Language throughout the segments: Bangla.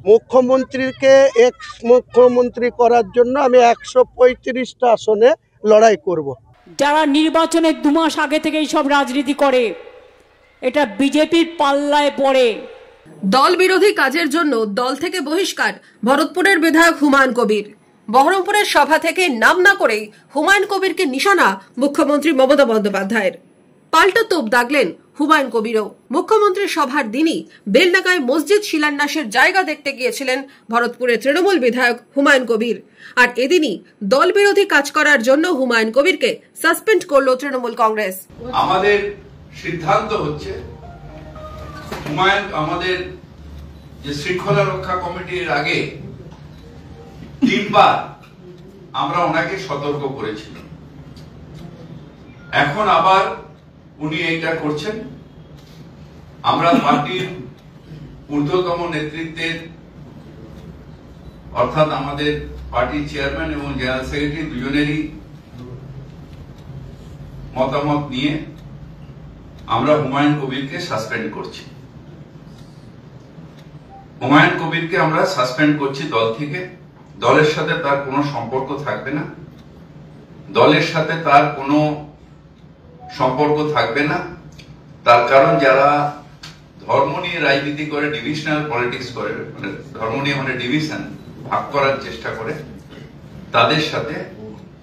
মুখ্যমন্ত্রীকে এক্স মুখ্যমন্ত্রী করার জন্য আমি 135টা আসনে লড়াই করব। যারা নির্বাচনের 2 মাস আগে থেকেই সব রাজনীতি করে, এটা বিজেপির পাল্লায় পড়ে। দল বিরোধী কাজের জন্য দল থেকে বহিষ্কার ভরতপুরের বিধায়ক হুমায়ুন কবির। বহরমপুরের সভা থেকে নাম না করেই হুমায়ুন কবিরকে নিশানা মুখ্যমন্ত্রী মমতা বন্দ্যোপাধ্যায়ের। পাল্টা তোপ দাগলেন হুমায়ুন কবিরও। মুখ্যমন্ত্রীর সভার দিনই বেলডাঙ্গায় মসজিদ শিলান্যাসের জায়গা দেখতে গিয়েছিলেন ভরতপুরের তৃণমূল বিধায়ক হুমায়ুন কবির। আর এদিনই দল বিরোধী কাজ করার জন্য হুমায়ুন কবিরকে সাসপেন্ড করল তৃণমূল কংগ্রেস। আমাদের সিদ্ধান্ত হচ্ছে হুমায়ুন, আমাদের যে শৃঙ্খলা রক্ষা কমিটির আগে 3 বার আমরা ওনাকে সতর্ক করেছিলাম, এখন আবার উনি এইটা করছেন। আমরা পার্টির ঊর্ধ্বতম নেতৃত্বের অর্থাৎ আমাদের পার্টির চেয়ারম্যান এবং জেনারেল সেক্রেটারি দুজনেরই মতামত নিয়ে আমরা হুমায়ুন কবিরকে সাসপেন্ড করছি। হুমায়ুন কবিরকে আমরা সাসপেন্ড করছি দল থেকে। দলের সাথে তার কোনো সম্পর্ক থাকবে না, দলের সাথে তার কোনো সম্পর্ক থাকবে না। তার কারণ যারা ধর্ম নিয়ে রাজনীতি করে, ডিভিশনাল পলিটিক্স করে, মানে ধর্ম নিয়ে মানে ডিভিশন ভাগ করার চেষ্টা করে, তাদের সাথে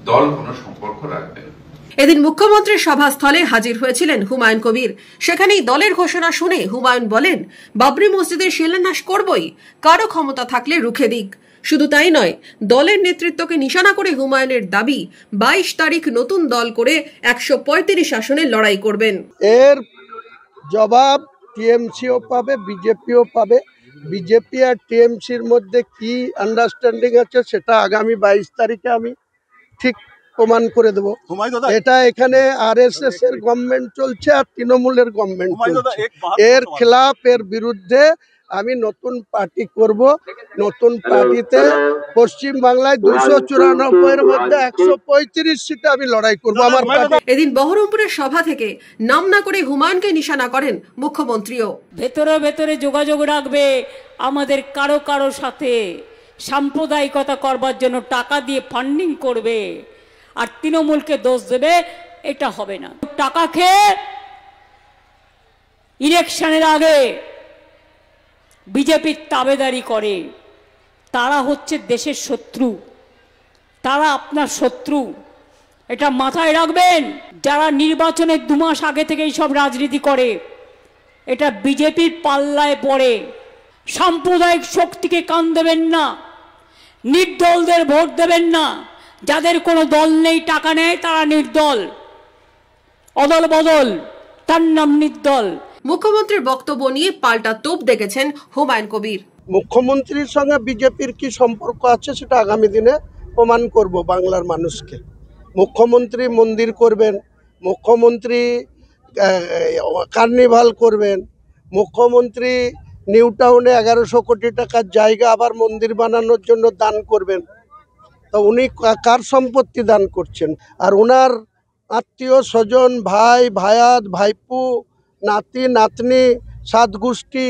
দল কোনো সম্পর্ক রাখবে না। এদিন মুখ্যমন্ত্রীর সভাস্থলে হাজির হয়েছিলেন হুমায়ুন কবির। সেখানেই দলের ঘোষণা শুনে হুমায়ুন বলেন, বাবরি মসজিদের শিলান্যাস করবই, কারো ক্ষমতা থাকলে রুখে দিক। শুধু তাই নয়, দলের নেতৃত্বকে নিশানা করে হুমায়ুনের দাবি 22 তারিখ নতুন দল করে 135 আসনে লড়াই করবেন। এর জবাব টিএমসিও পাবে, বিজেপিও পাবে। বিজেপি আর টিএমসির মধ্যে কি আন্ডারস্ট্যান্ডিং আছে সেটা আগামী 22 তারিখে আমি ঠিক প্রমাণ করে দেবো। এটা এখানে আরএসএস এর গভর্নমেন্ট চলছে আর তৃণমূলের গভর্নমেন্ট চলছে। এর খেলাফ, এর বিরুদ্ধে আমি নতুন পার্টি করব। নতুন পার্টিতে পশ্চিম বাংলায় 294 এর মধ্যে 135 সিটে আমি লড়াই করব আমার পার্টি। এদিন বহরমপুরের সভা থেকে নাম না করে হুমায়ুনকে নিশানা করেন মুখ্যমন্ত্রীও। ভেতরে ভেতরে যোগাযোগ রাখবে আমাদের কারো কারো সাথে, সাম্প্রদায়িকতা করবার জন্য টাকা দিয়ে ফান্ডিং করবে আর তৃণমূলকে দোষ দেবে, এটা হবে না। টাকা খেয়ে ইলেকশনের আগে বিজেপির তাবেদারি করে, তারা হচ্ছে দেশের শত্রু, তারা আপনার শত্রু, এটা মাথায় রাখবেন। যারা নির্বাচনের 2 মাস আগে থেকেই সব রাজনীতি করে, এটা বিজেপির পাল্লায় পড়ে। সাম্প্রদায়িক শক্তিকে কান দেবেন না, নির্দলদের ভোট দেবেন না। যাদের কোনো দল নেই, টাকা নেয়, তারা নির্দল, অদল বদল, তার নাম নির্দল। মুখ্যমন্ত্রীর বক্তব্য নিয়ে পাল্টা তোপ দেখেছেন হুমায়ুন কবির। মুখ্যমন্ত্রীর সঙ্গে বিজেপির কি সম্পর্ক আছে সেটা আগামী দিনে প্রমাণ করব বাংলার মানুষকে। মুখ্যমন্ত্রী মন্দির করবেন, মুখ্যমন্ত্রী কার্নিভাল করবেন, মুখ্যমন্ত্রী নিউ টাউনে 1100 কোটি টাকার জায়গা আবার মন্দির বানানোর জন্য দান করবেন। তো উনি কার সম্পত্তি দান করছেন? আর ওনার আত্মীয় স্বজন, ভাই ভায়াত, ভাইপু, নাতি নাতনি, 7 গোষ্ঠী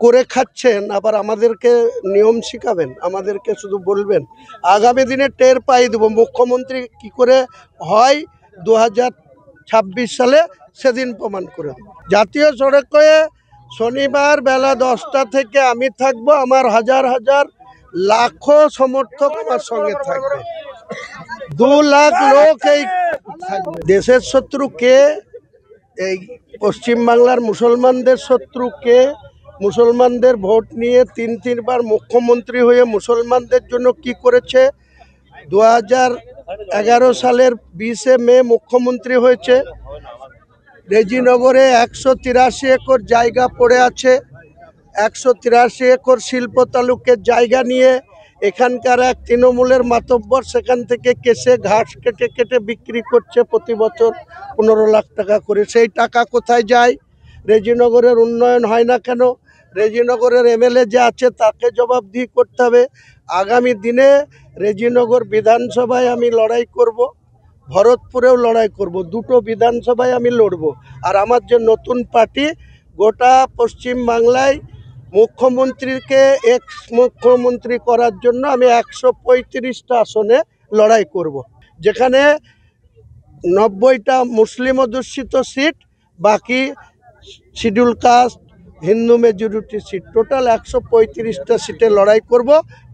করে খাচ্ছেন, আবার আমাদেরকে নিয়ম শিখাবেন, আমাদেরকে শুধু বলবেন। আগামী দিনে টের পাই দেবো মুখ্যমন্ত্রী কি করে হয় 2026 সালে, সেদিন প্রমাণ করে দেব। জাতীয় সড়কে শনিবার বেলা 10টা থেকে আমি থাকবো, আমার হাজার হাজার লাখো সমর্থক আমার সঙ্গে থাকবে, 2 লাখ লোক এই থাকবে। দেশের শত্রু কে? এই পশ্চিমবাংলার মুসলমানদের শত্রু কে? মুসলমানদের ভোট নিয়ে 3 বার মুখ্যমন্ত্রী হয়ে মুসলমানদের জন্য কি করেছে? 2011 সালের 20 মে মুখ্যমন্ত্রী হয়েছে। রেজিনগরে 183 একর জায়গা পড়ে আছে, 183 একর শিল্প তালুকের জায়গা নিয়ে এখানকার এক তৃণমূলের মাতব্বর সেখান থেকে কেসে ঘাস কেটে কেটে বিক্রি করছে প্রতি বছর 15 লাখ টাকা করে। সেই টাকা কোথায় যায়? রেজিনগরের উন্নয়ন হয় না কেন? রেজিনগরের এমএলএ যে আছে তাকে জবাবদিহি করতে হবে। আগামী দিনে রেজিনগর বিধানসভায় আমি লড়াই করব, ভরতপুরেও লড়াই করব, 2টো বিধানসভায় আমি লড়ব। আর আমার যে নতুন পার্টি গোটা পশ্চিম বাংলায় মুখ্যমন্ত্রীকে এক্স মুখ্যমন্ত্রী করার জন্য আমি 135টা আসনে লড়াই করব, যেখানে 90টা মুসলিম অধ্যুষিত সিট, বাকি schedule caste, Hindu majority seat, total 135টা সিটে লড়াই করব।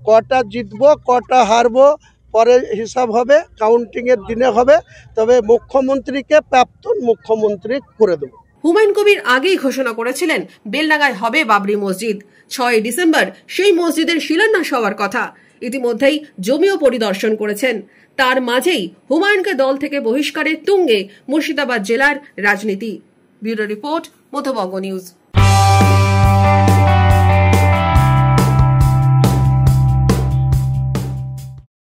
কটা জিতবো কটা হারবো পরে হিসাব হবে, কাউন্টিংয়ের দিনে হবে, তবে মুখ্যমন্ত্রীকে প্রাক্তন মুখ্যমন্ত্রী করে দেবো। হুমায়ুন কবির আগেই ঘোষণা করেছিলেন বেলডাঙ্গায় হবে বাবরি মসজিদ। 6 ডিসেম্বর সেই মসজিদের শিলান্যাস হওয়ার কথা। ইতিমধ্যেই জমিও পরিদর্শন করেছেন। তার মাঝেই হুমায়ুনকে দল থেকে বহিষ্কারের তুঙ্গে মুর্শিদাবাদ জেলার রাজনীতি। Bureau report, Madhyabanga news.